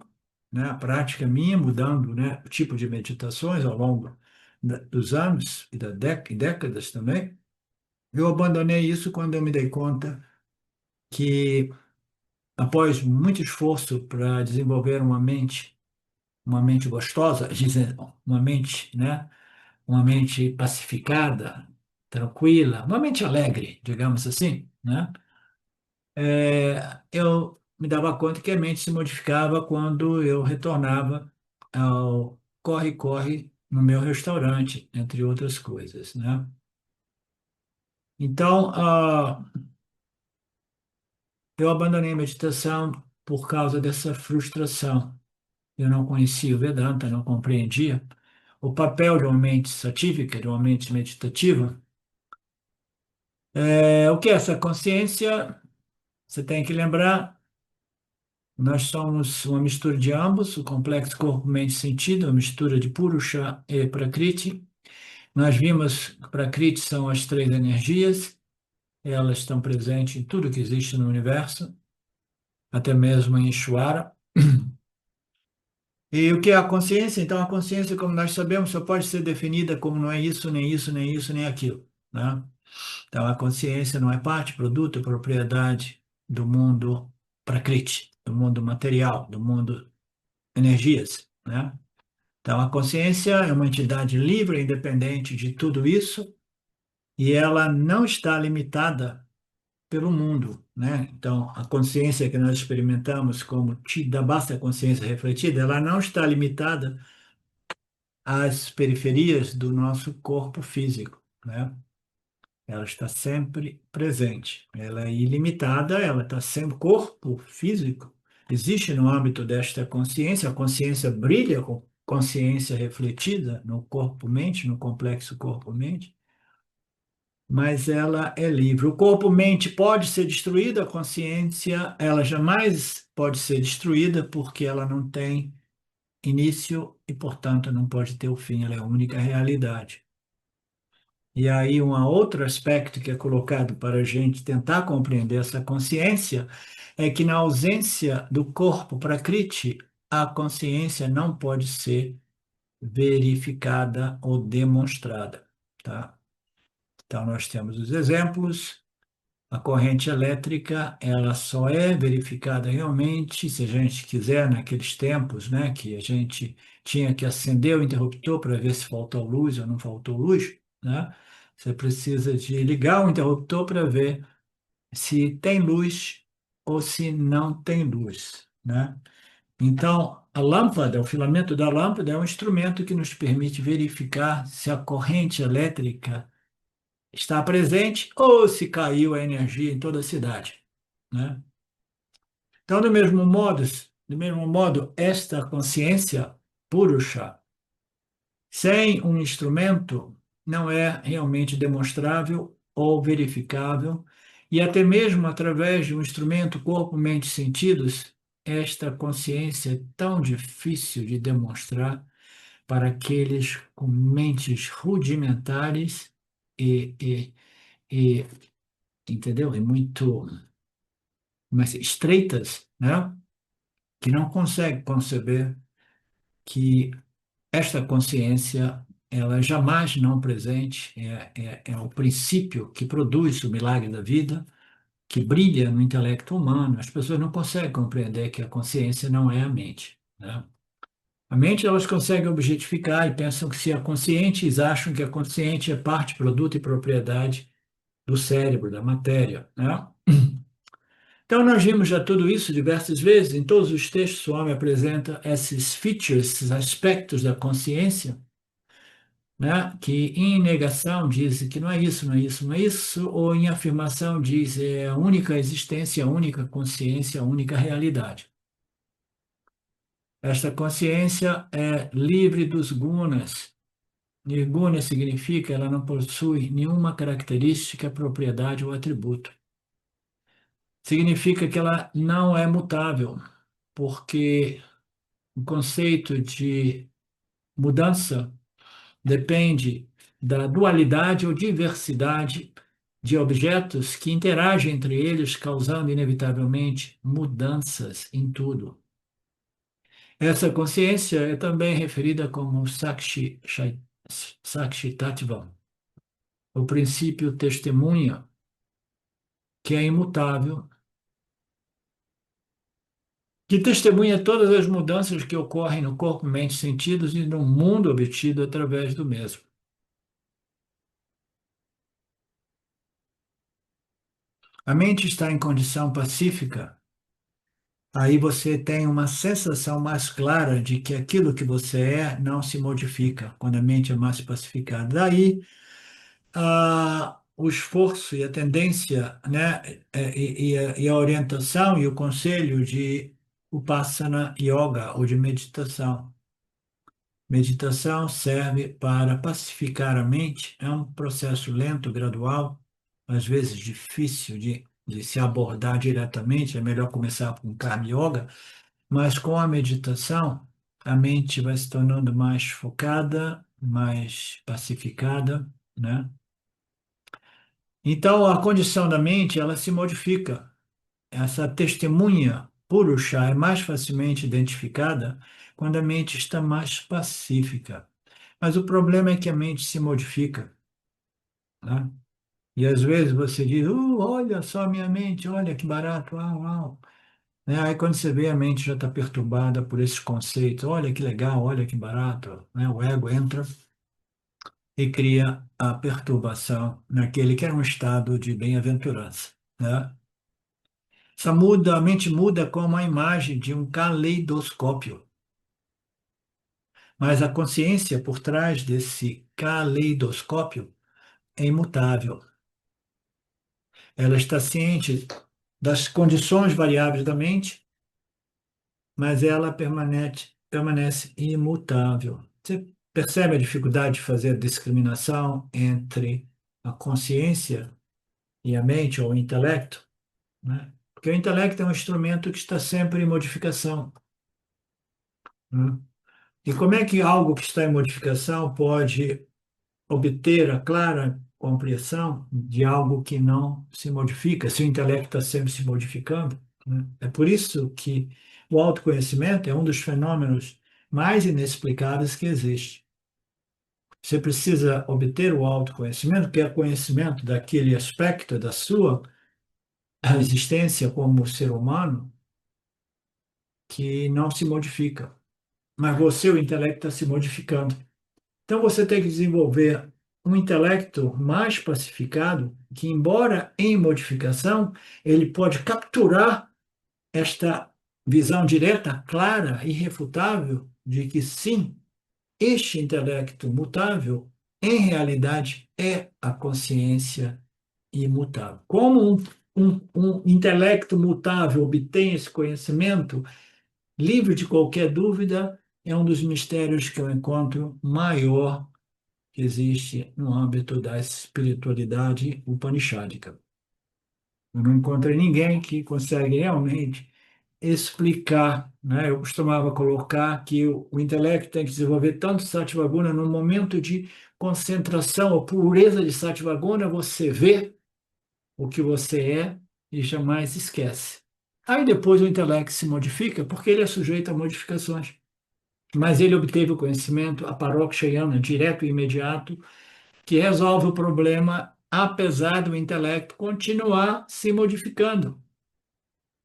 né, a prática minha, mudando, né, o tipo de meditações ao longo dos anos e décadas também. Eu abandonei isso quando eu me dei conta que, após muito esforço para desenvolver uma mente gostosa, uma mente, né? Uma mente pacificada, tranquila, uma mente alegre, digamos assim, né? Eu me dava conta que a mente se modificava quando eu retornava ao corre-corre no meu restaurante, entre outras coisas, né? Então, eu abandonei a meditação por causa dessa frustração. Eu não conhecia o Vedanta, não compreendia o papel de uma mente satívica, de uma mente meditativa. O que é essa consciência? Você tem que lembrar, nós somos uma mistura de ambos, o complexo corpo, mente e sentido, uma mistura de Purusha e Prakriti. Nós vimos que Prakriti são as três energias, elas estão presentes em tudo que existe no universo, até mesmo em Ishvara. E o que é a consciência? Então, a consciência, como nós sabemos, só pode ser definida como não é isso, nem isso, nem isso, nem aquilo, né? Então, a consciência não é parte, produto, propriedade do mundo Prakriti, do mundo material, do mundo energias, né? Então, a consciência é uma entidade livre, independente de tudo isso, e ela não está limitada pelo mundo, né? Então, a consciência que nós experimentamos como da basta consciência refletida, ela não está limitada às periferias do nosso corpo físico, né? Ela está sempre presente. Ela é ilimitada, ela está sempre corpo físico. Existe no âmbito desta consciência, a consciência brilha com consciência refletida no corpo-mente, no complexo corpo-mente, mas ela é livre. O corpo-mente pode ser destruído, a consciência, ela jamais pode ser destruída porque ela não tem início e, portanto, não pode ter o fim, ela é a única realidade. E aí, um outro aspecto que é colocado para a gente tentar compreender essa consciência é que, na ausência do corpo prakriti, a consciência não pode ser verificada ou demonstrada, tá? Então, nós temos os exemplos. A corrente elétrica, ela só é verificada realmente, se a gente quiser, naqueles tempos, né, que a gente tinha que acender o interruptor para ver se faltou luz ou não faltou luz, né? Você precisa de ligar o interruptor para ver se tem luz ou se não tem luz, né? Então, a lâmpada, o filamento da lâmpada é um instrumento que nos permite verificar se a corrente elétrica está presente ou se caiu a energia em toda a cidade, né? Então, do mesmo modo, esta consciência purusha, sem um instrumento, não é realmente demonstrável ou verificável, e até mesmo através de um instrumento corpo, mente, sentidos, esta consciência é tão difícil de demonstrar para aqueles com mentes rudimentares e entendeu? E muito, mas estreitas, né? Que não consegue conceber que esta consciência, ela é jamais não presente, é o princípio que produz o milagre da vida, que brilha no intelecto humano. As pessoas não conseguem compreender que a consciência não é a mente, né? A mente elas conseguem objetificar e pensam que se é consciente, eles acham que a consciente é parte, produto e propriedade do cérebro, da matéria, né? Então, nós vimos já tudo isso diversas vezes, em todos os textos, o homem apresenta esses features, esses aspectos da consciência, né, que em negação diz que não é isso, não é isso, não é isso, ou em afirmação diz é a única existência, a única consciência, a única realidade. Esta consciência é livre dos gunas. Nirguna significa ela não possui nenhuma característica, propriedade ou atributo. Significa que ela não é mutável, porque o conceito de mudança depende da dualidade ou diversidade de objetos que interagem entre eles, causando inevitavelmente mudanças em tudo. Essa consciência é também referida como Sakshi Tattva, o princípio testemunha, que é imutável, que testemunha todas as mudanças que ocorrem no corpo, mente, sentidos e no mundo obtido através do mesmo. A mente está em condição pacífica, aí você tem uma sensação mais clara de que aquilo que você é não se modifica quando a mente é mais pacificada. Daí, o esforço e a tendência, né, e a orientação e o conselho de Upasana Yoga ou de meditação. Meditação serve para pacificar a mente, é um processo lento, gradual, às vezes difícil de se abordar diretamente, é melhor começar com Karma Yoga, mas com a meditação, a mente vai se tornando mais focada, mais pacificada, né? Então, a condição da mente, ela se modifica. Essa testemunha Purusha é mais facilmente identificada quando a mente está mais pacífica. Mas o problema é que a mente se modifica, né? E às vezes você diz, olha só a minha mente, olha que barato, uau, uau. Né? Aí quando você vê a mente já está perturbada por esses conceitos, olha que legal, olha que barato, né? O ego entra e cria a perturbação naquele que era um estado de bem-aventurança, né? A mente muda como a imagem de um caleidoscópio, mas a consciência por trás desse caleidoscópio é imutável. Ela está ciente das condições variáveis da mente, mas ela permanece imutável. Você percebe a dificuldade de fazer a discriminação entre a consciência e a mente ou o intelecto, né? Porque o intelecto é um instrumento que está sempre em modificação, né? E como é que algo que está em modificação pode obter a clara compreensão de algo que não se modifica, se o intelecto está sempre se modificando, né? É por isso que o autoconhecimento é um dos fenômenos mais inexplicáveis que existe. Você precisa obter o autoconhecimento, que é conhecimento daquele aspecto da sua existência como ser humano que não se modifica, mas você, o intelecto, está se modificando. Então você tem que desenvolver um intelecto mais pacificado, que, embora em modificação, ele pode capturar esta visão direta, clara, irrefutável, de que sim, este intelecto mutável, em realidade, é a consciência imutável. Como um intelecto mutável obtém esse conhecimento, livre de qualquer dúvida, é um dos mistérios que eu encontro maior que existe no âmbito da espiritualidade upanishádica. Eu não encontrei ninguém que consegue realmente explicar, né? Eu costumava colocar que o intelecto tem que desenvolver tanto Sattvaguna no momento de concentração ou pureza de Sattvaguna, você vê o que você é e jamais esquece. Aí depois o intelecto se modifica porque ele é sujeito a modificações. Mas ele obteve o conhecimento, a parokshayana, direto e imediato, que resolve o problema, apesar do intelecto continuar se modificando.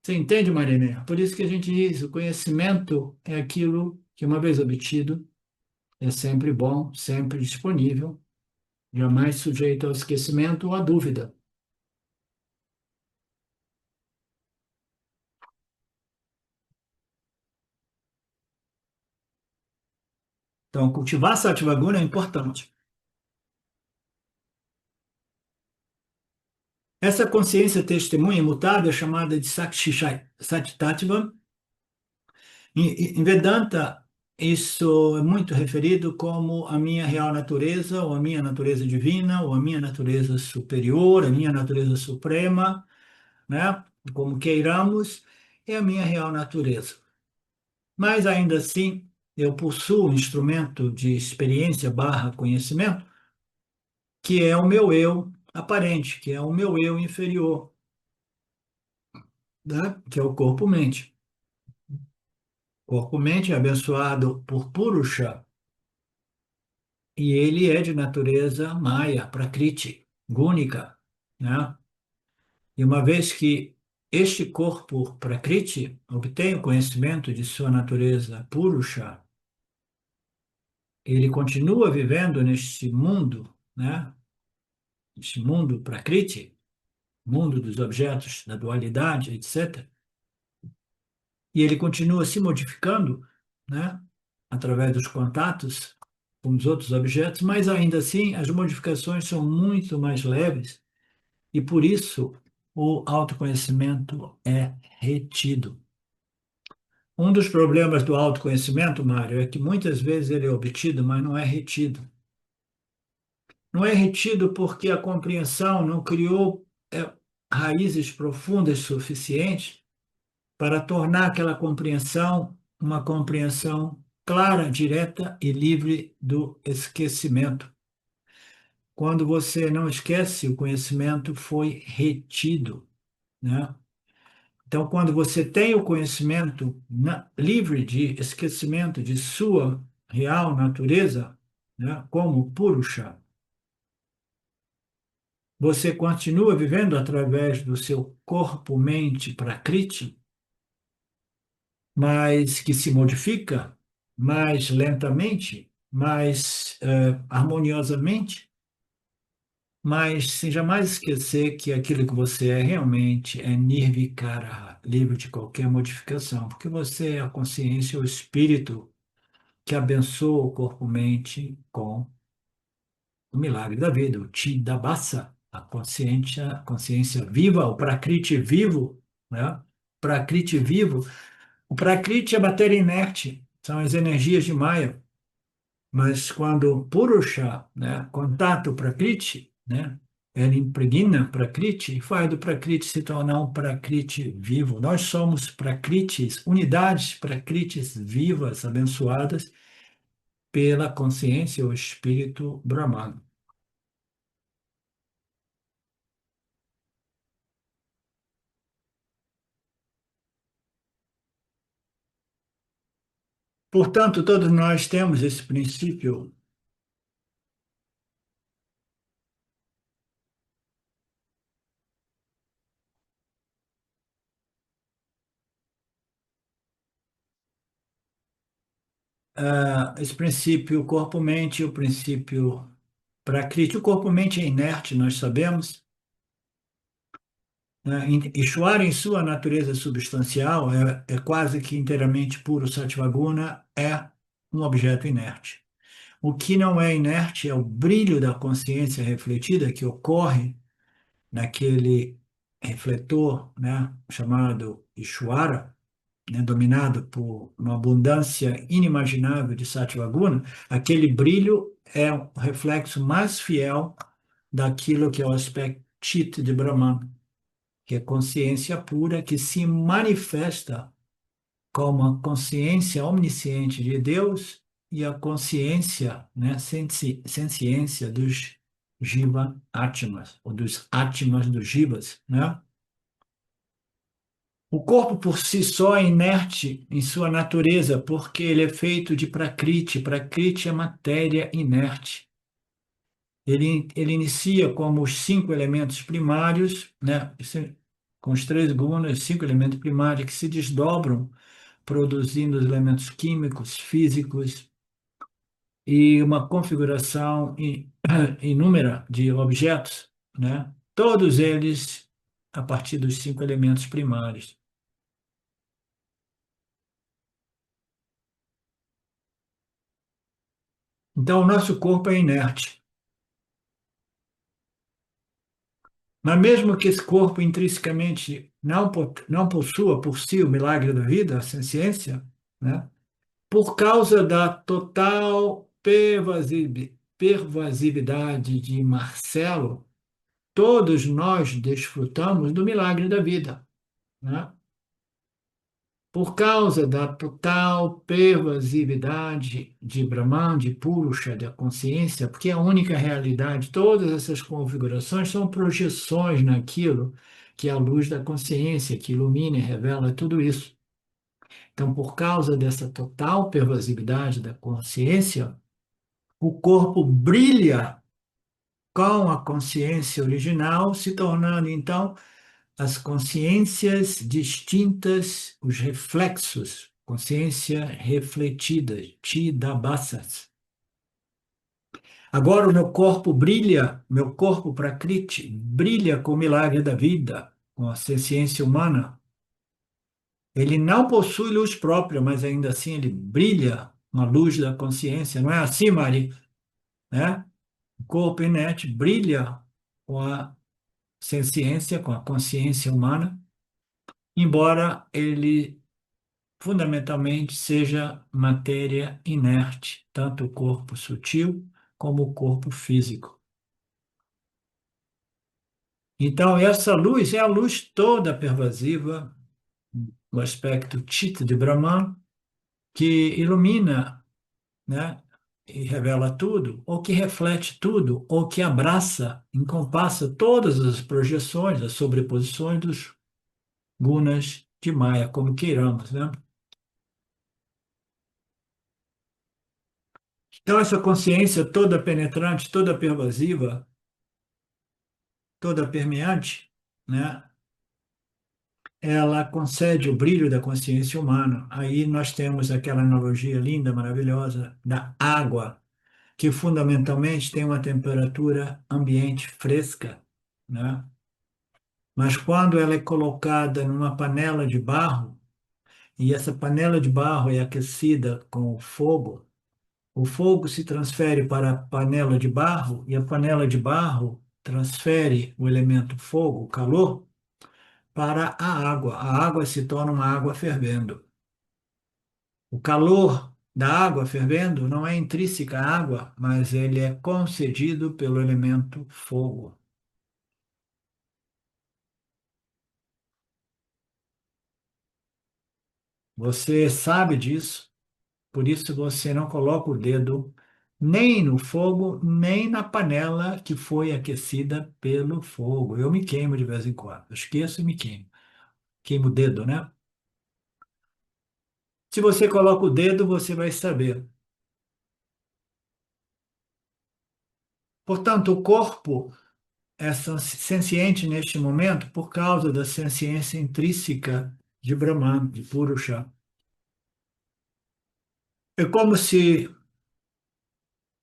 Você entende, Marinê? Por isso que a gente diz, o conhecimento é aquilo que, uma vez obtido, é sempre bom, sempre disponível, jamais sujeito ao esquecimento ou à dúvida. Então, cultivar Sattvaguna é importante. Essa consciência testemunha imutável é chamada de Sattva. Em Vedanta, isso é muito referido como a minha real natureza, ou a minha natureza divina, ou a minha natureza superior, a minha natureza suprema, né? Como queiramos, é a minha real natureza. Mas ainda assim, eu possuo um instrumento de experiência barra conhecimento, que é o meu eu aparente, que é o meu eu inferior, né? Que é o corpo-mente. Corpo-mente é abençoado por Purusha, e ele é de natureza Maya, Prakriti. gúnica, né? E uma vez que este corpo Prakriti obtém o conhecimento de sua natureza Purusha, ele continua vivendo neste mundo, né? Este mundo Prakriti, mundo dos objetos, da dualidade, etc. E ele continua se modificando, né? Através dos contatos com os outros objetos, mas ainda assim as modificações são muito mais leves e por isso o autoconhecimento é retido. Um dos problemas do autoconhecimento, Mário, é que muitas vezes ele é obtido, mas não é retido. Não é retido porque a compreensão não criou raízes profundas suficientes para tornar aquela compreensão uma compreensão clara, direta e livre do esquecimento. Quando você não esquece, o conhecimento foi retido, né? Então, quando você tem o conhecimento livre de esquecimento de sua real natureza, né, como Purusha, você continua vivendo através do seu corpo-mente Prakriti, mas que se modifica mais lentamente, mais harmoniosamente, mas sem jamais esquecer que aquilo que você é realmente é Nirvikara, livre de qualquer modificação, porque você é a consciência, o espírito que abençoa o corpo-mente com o milagre da vida, o Chidabhasa, a consciência viva, o Prakriti vivo, né? Prakriti vivo. O Prakriti é a matéria inerte, são as energias de Maya. Mas quando Purusha, né, contata o Prakriti, né, ele impregna Prakriti e faz do Prakriti se tornar um Prakriti vivo. Nós somos Prakritis, unidades Prakritis vivas, abençoadas pela consciência, o espírito Brahman. Portanto, todos nós temos esse princípio. Esse princípio corpo-mente, o princípio Prakriti. O corpo-mente é inerte, nós sabemos, né? Ishvara, em sua natureza substancial, é quase que inteiramente puro Sattvaguna, é um objeto inerte. O que não é inerte é o brilho da consciência refletida que ocorre naquele refletor, né, chamado Ishvara, né, dominado por uma abundância inimaginável de Sattvaguna. Aquele brilho é o reflexo mais fiel daquilo que é o aspecto Chit de Brahman, que é consciência pura que se manifesta como a consciência omnisciente de Deus e a consciência, né, senciência dos Jiva Atmas, ou dos Atmas dos Jivas, né? O corpo por si só é inerte em sua natureza, porque ele é feito de prakriti. Prakriti é matéria inerte. Ele inicia como os cinco elementos primários, né? Com os três gunas, cinco elementos primários que se desdobram, produzindo os elementos químicos, físicos e uma configuração inúmera de objetos, né? Todos eles a partir dos cinco elementos primários. Então, o nosso corpo é inerte. Mas mesmo que esse corpo intrinsecamente não possua por si o milagre da vida, a ciência, né? Por causa da total pervasividade de Marcelo, todos nós desfrutamos do milagre da vida, né? Por causa da total pervasividade de Brahman, de Purusha, da consciência, porque é a única realidade, todas essas configurações são projeções naquilo que é a luz da consciência, que ilumina e revela tudo isso. Então, por causa dessa total pervasividade da consciência, o corpo brilha com a consciência original, se tornando então as consciências distintas, os reflexos, consciência refletida, Chidabhasas. Agora o meu corpo brilha, meu corpo Prakriti, brilha com o milagre da vida, com a ciência humana. Ele não possui luz própria, mas ainda assim ele brilha com a luz da consciência. Não é assim, Mari? Né? O corpo inerte brilha com a ciência, com a consciência humana, embora ele fundamentalmente seja matéria inerte, tanto o corpo sutil como o corpo físico. Então, essa luz é a luz toda pervasiva, o aspecto Chita de Brahman, que ilumina, né, e revela tudo, ou que reflete tudo, ou que abraça, encompassa todas as projeções, as sobreposições dos gunas de Maya, como queiramos, né? Então, essa consciência toda penetrante, toda pervasiva, toda permeante, né? Ela concede o brilho da consciência humana. Aí nós temos aquela analogia linda, maravilhosa da água, que fundamentalmente tem uma temperatura ambiente fresca, né? Mas quando ela é colocada numa panela de barro, e essa panela de barro é aquecida com o fogo se transfere para a panela de barro, e a panela de barro transfere o elemento fogo, o calor, para a água. A água se torna uma água fervendo. O calor da água fervendo não é intrínseca à água, mas ele é concedido pelo elemento fogo. Você sabe disso, por isso você não coloca o dedo nem no fogo, nem na panela que foi aquecida pelo fogo. Eu me queimo de vez em quando. Eu esqueço e me queimo. Queimo o dedo, né? Se você coloca o dedo, você vai saber. Portanto, o corpo é senciente neste momento por causa da senciência intrínseca de Brahman, de Purusha. É como se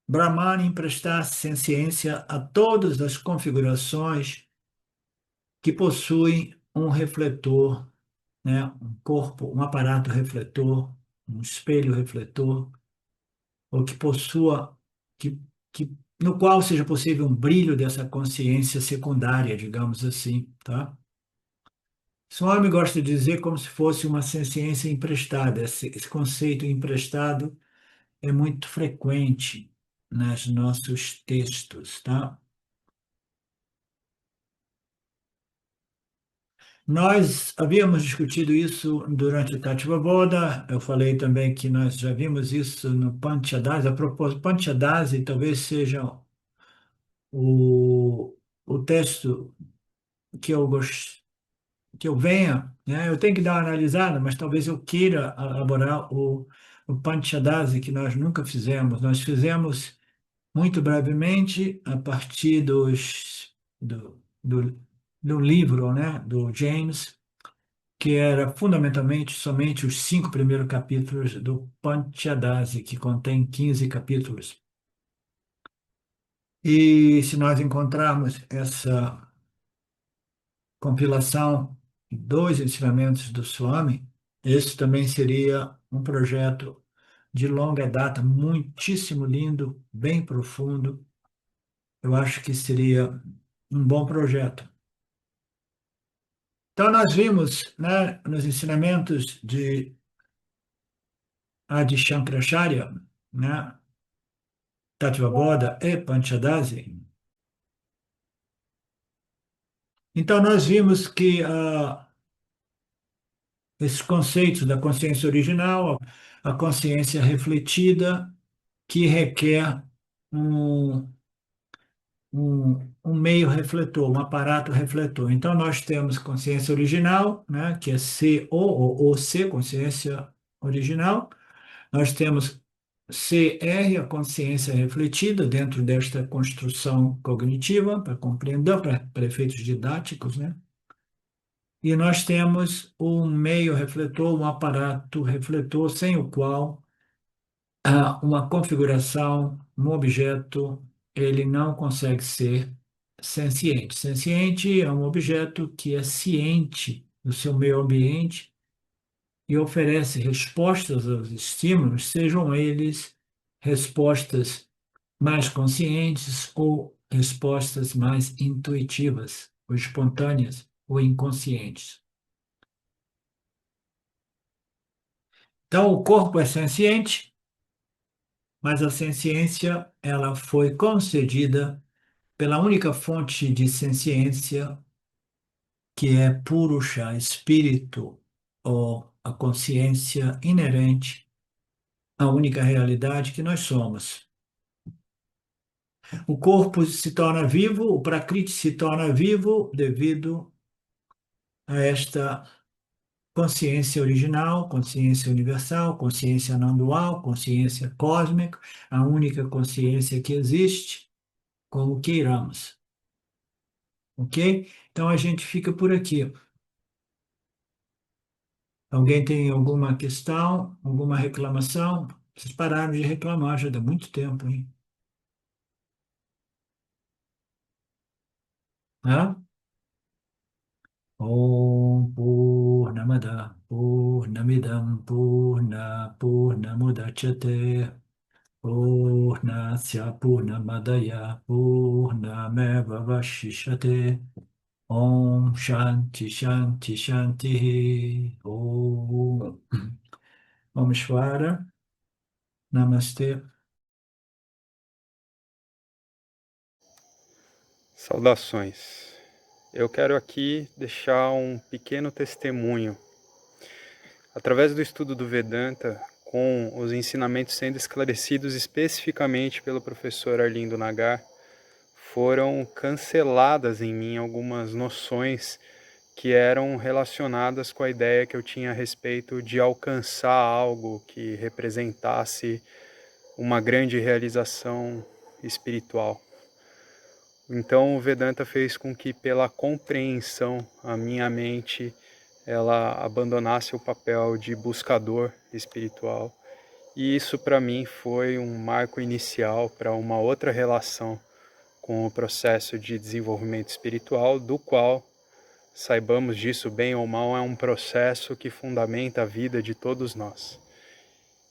Brahman emprestasse senciência a todas as configurações que possuem um refletor, né? Um corpo, um aparato refletor, um espelho refletor, ou que possua, que, que, no qual seja possível um brilho dessa consciência secundária, digamos assim, tá? Swami gosta de dizer como se fosse uma ciência emprestada. Esse conceito emprestado é muito frequente nos nossos textos, tá? Nós havíamos discutido isso durante o Tattva. Eu falei também que nós já vimos isso no Panchadasi. A propósito, Panchadasi talvez seja o, o texto que eu gosto, que eu venha, né? Eu tenho que dar uma analisada, mas talvez eu queira elaborar o Panchadasi que nós nunca fizemos. Nós fizemos muito brevemente a partir do livro, né, do James, que era fundamentalmente somente os 5 primeiros capítulos do Panchadasi, que contém 15 capítulos. E se nós encontrarmos essa compilação dos ensinamentos do Swami, esse também seria um projeto de longa data, muitíssimo lindo, bem profundo. Eu acho que seria um bom projeto. Então, nós vimos, né, nos ensinamentos de Adi Shankaracharya, né, Tattva e Panchadasi. Então, nós vimos que esses conceitos da consciência original, a consciência refletida, que requer um, um meio refletor, um aparato refletor. Então, nós temos consciência original, né, que é C ou C, consciência original. Nós temos CR, a consciência refletida dentro desta construção cognitiva, para compreender, para efeitos didáticos, né? E nós temos um meio refletor, um aparato refletor, sem o qual uma configuração, um objeto, ele não consegue ser senciente. Senciente é um objeto que é ciente do seu meio ambiente e oferece respostas aos estímulos, sejam eles respostas mais conscientes ou respostas mais intuitivas, ou espontâneas, ou inconscientes. Então, o corpo é senciente, mas a senciência ela foi concedida pela única fonte de senciência, que é Purusha, espírito, ou a consciência inerente à única realidade que nós somos. O corpo se torna vivo, o Prakriti se torna vivo devido a esta consciência original, consciência universal, consciência não dual, consciência cósmica, a única consciência que existe, como queiramos. Ok? Então a gente fica por aqui. Alguém tem alguma questão, alguma reclamação? Vocês pararam de reclamar já dá muito tempo, hein? Hã? Om Purnamada Purnamidam Purnamudachyate Purnasya Purnamadaya Purnameva Vashishyate Om Shanti Shanti Shanti Om Om Shvara Namastê. Saudações. Eu quero aqui deixar um pequeno testemunho. Através do estudo do Vedanta, com os ensinamentos sendo esclarecidos especificamente pelo professor Arlindo Nagar, foram canceladas em mim algumas noções que eram relacionadas com a ideia que eu tinha a respeito de alcançar algo que representasse uma grande realização espiritual. Então o Vedanta fez com que, pela compreensão, a minha mente ela abandonasse o papel de buscador espiritual. E isso para mim foi um marco inicial para uma outra relação com o processo de desenvolvimento espiritual, do qual, saibamos disso bem ou mal, é um processo que fundamenta a vida de todos nós.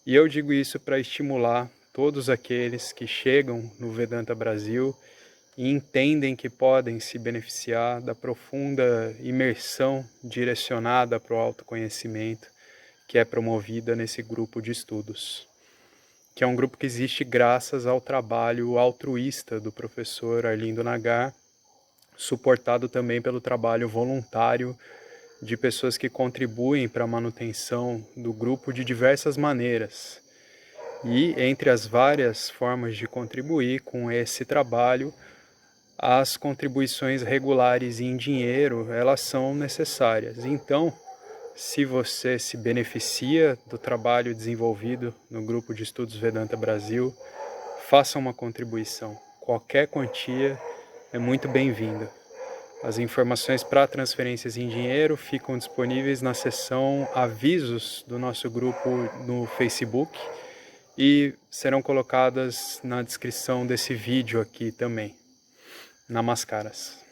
E eu digo isso para estimular todos aqueles que chegam no Vedanta Brasil e entendem que podem se beneficiar da profunda imersão direcionada para o autoconhecimento que é promovida nesse grupo de estudos, que é um grupo que existe graças ao trabalho altruísta do professor Arlindo Nagar, suportado também pelo trabalho voluntário de pessoas que contribuem para a manutenção do grupo de diversas maneiras. E entre as várias formas de contribuir com esse trabalho, as contribuições regulares em dinheiro, elas são necessárias. Então, se você se beneficia do trabalho desenvolvido no Grupo de Estudos Vedanta Brasil, faça uma contribuição. Qualquer quantia é muito bem-vinda. As informações para transferências em dinheiro ficam disponíveis na seção Avisos do nosso grupo no Facebook e serão colocadas na descrição desse vídeo aqui também. Namaskaras.